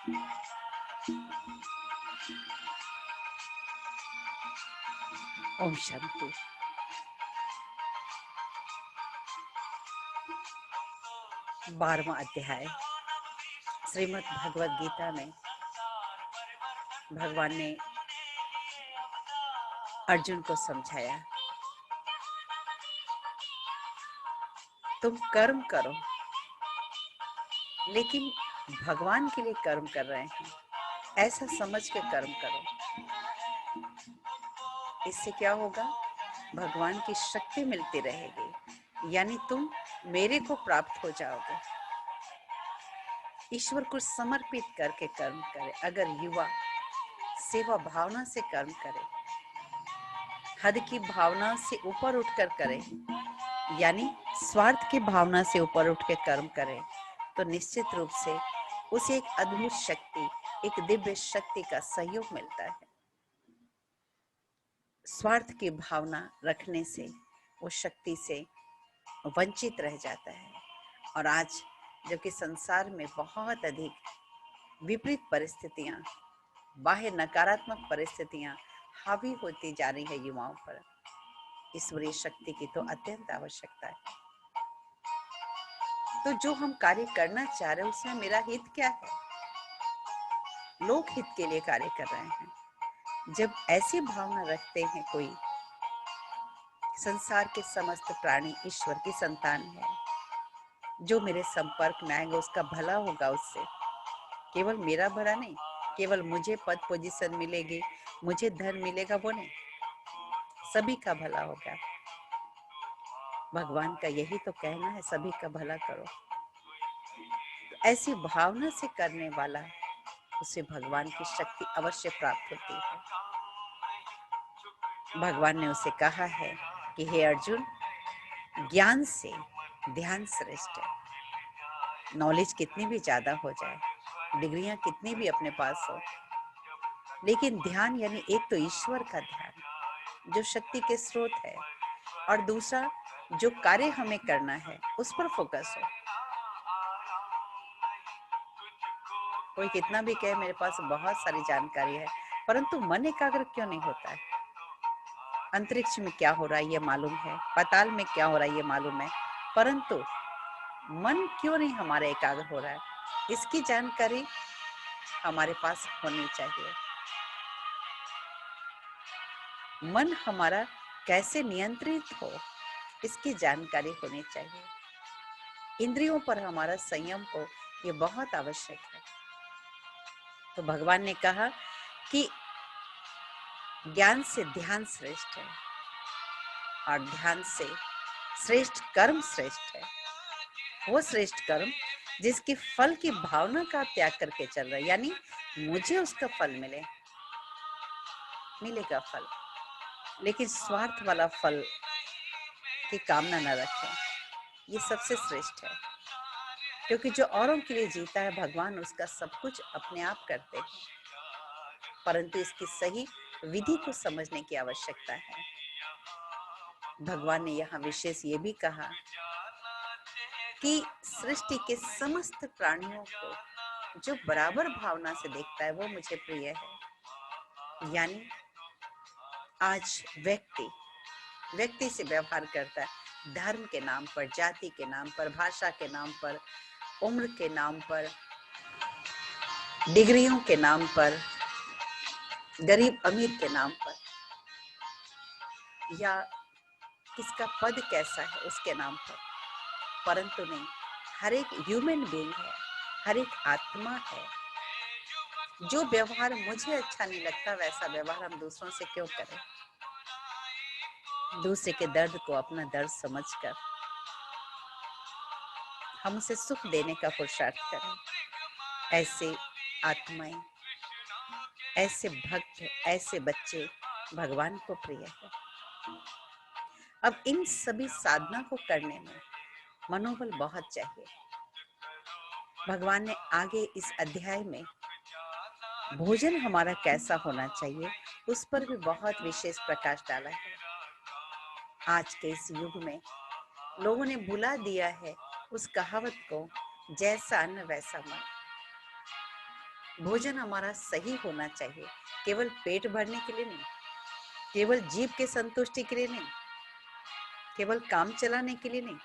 ओम शांति। बारहवां अध्याय श्रीमद् भगवद गीता में भगवान ने अर्जुन को समझाया, तुम कर्म करो लेकिन भगवान के लिए कर्म कर रहे हैं, ऐसा समझ के कर्म करो। इससे क्या होगा? भगवान की शक्ति मिलती रहेगी, यानी तुम मेरे को प्राप्त हो जाओगे। ईश्वर को समर्पित करके कर्म करे। अगर युवा सेवा भावना से कर्म करे, हद की भावना से ऊपर उठकर करे, यानी स्वार्थ की भावना से ऊपर उठ के कर्म करे, तो निश्चित रूप से उसे एक अद्भुत शक्ति, एक दिव्य शक्ति का सहयोग मिलता है। स्वार्थ की भावना रखने से वो शक्ति से वंचित रह जाता है। और आज जबकि संसार में बहुत अधिक विपरीत परिस्थितियां, बाह्य नकारात्मक परिस्थितियां हावी होती जा रही है युवाओं पर, ईश्वरीय शक्ति की तो अत्यंत आवश्यकता है। तो जो हम कार्य करना चाह रहे हैं उसमें मेरा हित क्या है? लोक हित के लिए कार्य कर रहे हैं। जब ऐसी भावना रखते हैं कोई, संसार के समस्त प्राणी ईश्वर की संतान है, जो मेरे संपर्क में आएगा उसका भला होगा। उससे केवल मेरा भला नहीं, केवल मुझे पद पोजीशन मिलेगी, मुझे धन मिलेगा, वो नहीं, सभी का भला होगा। भगवान का यही तो कहना है, सभी का भला करो। तो ऐसी भावना से करने वाला, उसे भगवान की शक्ति अवश्य प्राप्त होती है। भगवान ने उसे कहा है कि हे अर्जुन, ज्ञान से ध्यान श्रेष्ठ है। नॉलेज कितनी भी ज्यादा हो जाए, डिग्रियां कितनी भी अपने पास हो, लेकिन ध्यान यानी एक तो ईश्वर का ध्यान जो शक्ति के स्रोत है, और दूसरा जो कार्य हमें करना है उस पर फोकस हो। कोई कितना भी कहे मेरे पास बहुत सारी जानकारी है, परंतु मन एकाग्र क्यों नहीं होता है? अंतरिक्ष में क्या हो रहा है ये मालूम है, पाताल में क्या हो रहा है ये मालूम है, परंतु मन क्यों नहीं हमारा एकाग्र हो रहा है? इसकी जानकारी हमारे पास होनी चाहिए। मन हमारा कैसे नियंत्रित हो, इसकी जानकारी होनी चाहिए। इंद्रियों पर हमारा संयम हो, ये बहुत आवश्यक है। तो भगवान ने कहा कि ज्ञान से ध्यान श्रेष्ठ है, और ध्यान से श्रेष्ठ कर्म श्रेष्ठ है। वो श्रेष्ठ कर्म जिसकी फल की भावना का त्याग करके चल रहा है, यानी मुझे उसका फल मिलेगा फल, लेकिन स्वार्थ वाला फल की कामना न रखें। ये सबसे श्रेष्ठ है, क्योंकि जो औरों के लिए जीता है भगवान उसका सब कुछ अपने आप करते हैं, परंतु इसकी सही विधि को समझने की आवश्यकता है। भगवान ने यहाँ विशेष ये भी कहा कि सृष्टि के समस्त प्राणियों को जो बराबर भावना से देखता है वो मुझे प्रिय है। यानी आज व्यक्ति से व्यवहार करता है, धर्म के नाम पर, जाति के नाम पर, भाषा के नाम पर, उम्र के नाम पर, डिग्रियों के नाम पर, गरीब अमीर के नाम पर, या किसका पद कैसा है उसके नाम पर, परंतु नहीं, हर एक ह्यूमन बीइंग है, हर एक आत्मा है। जो व्यवहार मुझे अच्छा नहीं लगता वैसा व्यवहार हम दूसरों से क्यों करें? दूसरे के दर्द को अपना दर्द समझकर हम उसे सुख देने का पुरुषार्थ करें। ऐसे आत्माएं, ऐसे भक्त, ऐसे बच्चे भगवान को प्रिय है। अब इन सभी साधना को करने में मनोबल बहुत चाहिए। भगवान ने आगे इस अध्याय में भोजन हमारा कैसा होना चाहिए उस पर भी बहुत विशेष प्रकाश डाला है। आज के इस युग में लोगों ने भुला दिया है उस कहावत को, जैसा अन्न वैसा मन। भोजन हमारा सही होना चाहिए, केवल पेट भरने के लिए नहीं, केवल जीभ के संतुष्टि के लिए नहीं, केवल काम चलाने के लिए नहीं,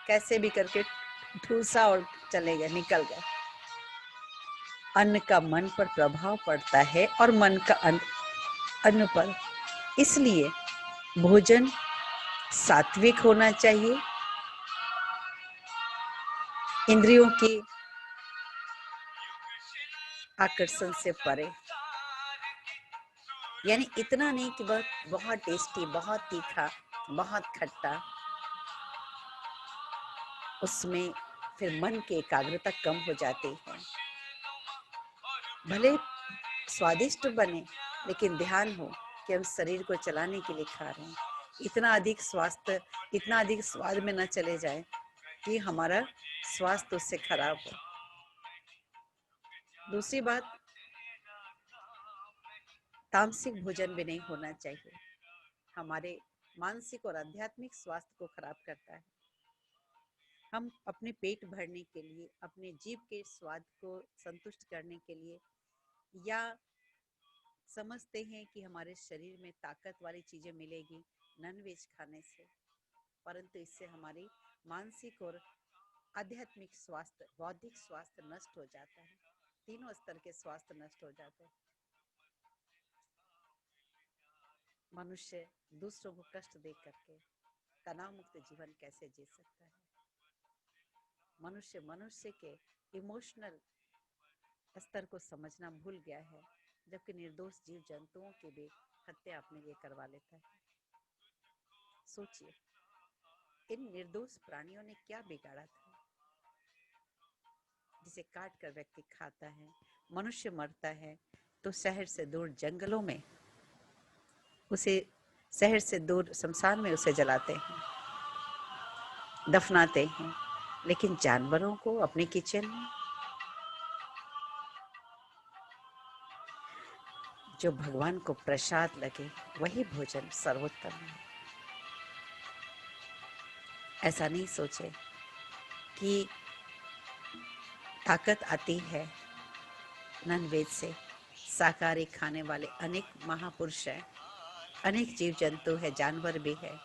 कैसे भी करके ठूसा और चले गए, निकल गए। अन्न का मन पर प्रभाव पड़ता है और मन का अन्न पर। इसलिए भोजन सात्विक होना चाहिए, इंद्रियों की आकर्षण से परे, यानी इतना नहीं कि बहुत टेस्टी, बहुत तीखा, बहुत खट्टा, उसमें फिर मन की एकाग्रता कम हो जाती है। भले स्वादिष्ट बने, लेकिन ध्यान हो कि हम शरीर को चलाने के लिए खा रहे हैं। इतना अधिक स्वाद में न चले जाए कि हमारा स्वास्थ्य उससे खराब हो। दूसरी बात, तामसिक भोजन भी नहीं होना चाहिए, हमारे मानसिक और आध्यात्मिक स्वास्थ्य को खराब करता है। हम अपने पेट भरने के लिए, अपने जीभ के स्वाद को संतुष्ट करने के लिए, या समझते हैं कि हमारे शरीर में ताकत वाली चीजें मिलेगी नॉनवेज खाने से, परंतु इससे हमारी मानसिक और आध्यात्मिक स्वास्थ्य, बौद्धिक स्वास्थ्य नष्ट हो जाता है। तीनों स्तर के स्वास्थ्य नष्ट हो जाते हैं। मनुष्य दूसरों को कष्ट दे करके तनाव मुक्त जीवन कैसे जी सकता है? मनुष्य के इमोशनल स्तर को समझना भूल गया है, जबकि निर्दोष जीव जंतुओं की भी हत्या अपने लिए करवा लेता है। सोचिए, इन निर्दोष प्राणियों ने क्या बिगाड़ा था जिसे काट कर व्यक्ति खाता है? मनुष्य मरता है तो शहर से दूर जंगलों में उसे, शहर से दूर शमशान में उसे जलाते हैं, दफनाते हैं। लेकिन जानवरों को अपने किचन में, जो भगवान को प्रसाद लगे वही भोजन सर्वोत्तम है। ऐसा नहीं सोचे कि ताकत आती है नॉनवेज से। शाकाहारी खाने वाले अनेक महापुरुष हैं, अनेक जीव जंतु है, जानवर भी है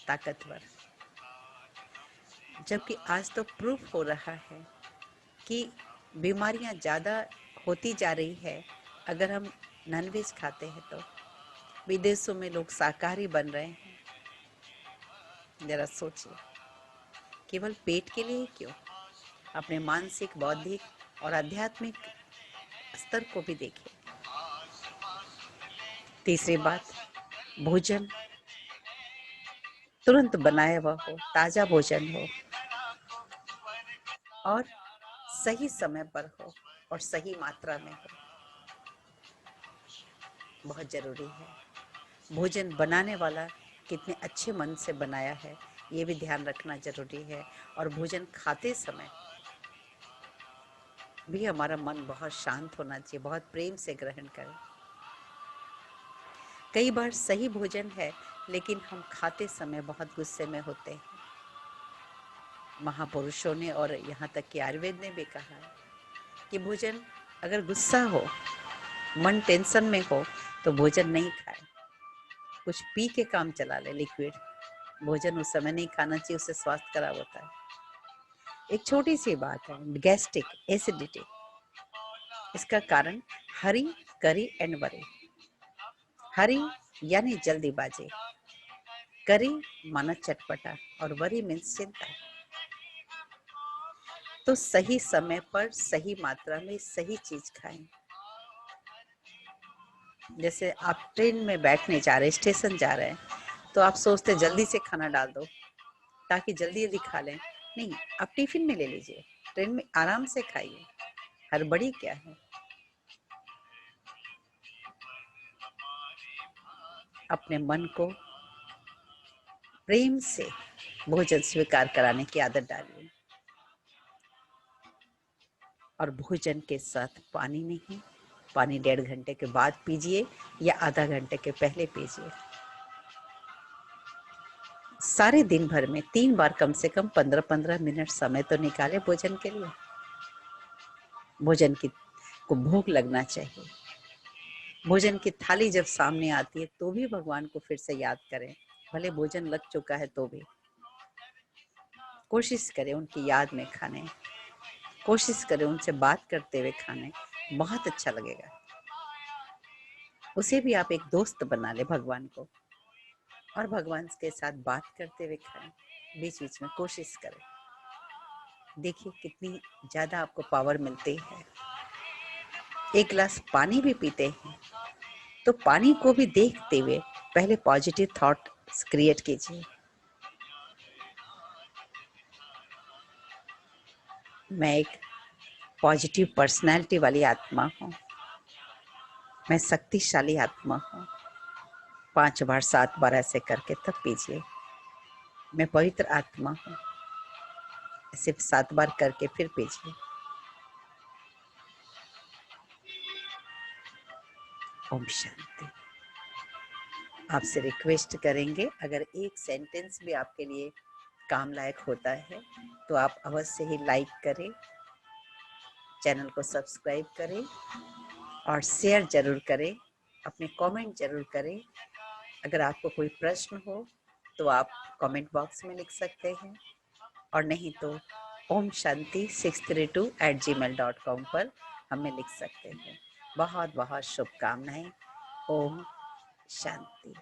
ताकतवर। जबकि आज तो प्रूफ हो रहा है कि बीमारियां ज़्यादा होती जा रही है अगर हम नॉनवेज खाते हैं तो। विदेशों में लोग शाकाहारी बन रहे हैं। जरा सोचिए, केवल पेट के लिए क्यों, अपने मानसिक, बौद्धिक और आध्यात्मिक स्तर को भी देखिए। तीसरी बात, भोजन तुरंत बनाया हुआ हो, ताजा भोजन हो और सही समय पर हो और सही मात्रा में हो, बहुत जरूरी है। भोजन बनाने वाला कितने अच्छे मन से बनाया है ये भी ध्यान रखना जरूरी है। और भोजन खाते समय भी हमारा मन बहुत शांत होना चाहिए, बहुत प्रेम से ग्रहण करें। कई बार सही भोजन है लेकिन हम खाते समय बहुत गुस्से में होते हैं। महापुरुषों ने और यहाँ तक कि आयुर्वेद ने भी कहा है कि भोजन, अगर गुस्सा हो, मन टेंशन में हो तो भोजन नहीं खाए, कुछ पी के काम चला ले, लिक्विड। भोजन उस समय नहीं खाना चाहिए, उससे स्वास्थ्य खराब होता है। एक छोटी सी बात है, गैस्ट्रिक एसिडिटी, इसका कारण हरी, करी एंड वरी। हरी यानी जल्दीबाजी, करी माना चटपटा और वरी मीन्स चिंता। तो सही समय पर, सही मात्रा में सही चीज खाएं। जैसे आप ट्रेन में बैठने जा रहे हैं, स्टेशन जा रहे हैं, तो आप सोचते जल्दी से खाना डाल दो ताकि जल्दी जल्दी खा लें। नहीं, आप टिफिन में ले लीजिए, ट्रेन में आराम से खाइए, हड़बड़ी क्या है। अपने मन को प्रेम से भोजन स्वीकार कराने की आदत डालिए। और भोजन के साथ पानी नहीं, पानी 1.5 घंटे के बाद पीजिए या आधा घंटे के पहले पीजिए। सारे दिन भर में 3 बार कम से कम 15-15 मिनट समय तो निकाले भोजन के लिए। भोजन की को भोग लगना चाहिए। भोजन की थाली जब सामने आती है तो भी भगवान को फिर से याद करें, भले भोजन लग चुका है तो भी कोशिश करें उनकी याद में खाने, कोशिश करें उनसे बात करते हुए खाने, बहुत अच्छा लगेगा। उसे भी आप एक दोस्त बना ले भगवान को, और भगवान के साथ बात करते हुए खाएं, बीच बीच में कोशिश करें। देखिए कितनी ज़्यादा आपको पावर मिलती है। एक गिलास पानी भी पीते हैं तो पानी को भी देखते हुए पहले पॉजिटिव थॉट क्रिएट कीजिए। मैं एक पॉजिटिव पर्सनैलिटी वाली आत्मा हूँ, मैं शक्तिशाली आत्मा हूँ। 5 बार 7 बार ऐसे करके तब पीजिए। मैं पवित्र आत्मा हूँ, सिर्फ 7 बार करके फिर पीजिए। ओम शांति। आपसे रिक्वेस्ट करेंगे, अगर एक सेंटेंस भी आपके लिए काम लायक होता है तो आप अवश्य ही लाइक करें, चैनल को सब्सक्राइब करें और शेयर जरूर करें, अपने कमेंट जरूर करें। अगर आपको कोई प्रश्न हो तो आप कमेंट बॉक्स में लिख सकते हैं, और नहीं तो ओम शांति 632@gmail.com पर हमें लिख सकते हैं। बहुत बहुत शुभकामनाएं। ओम शांति।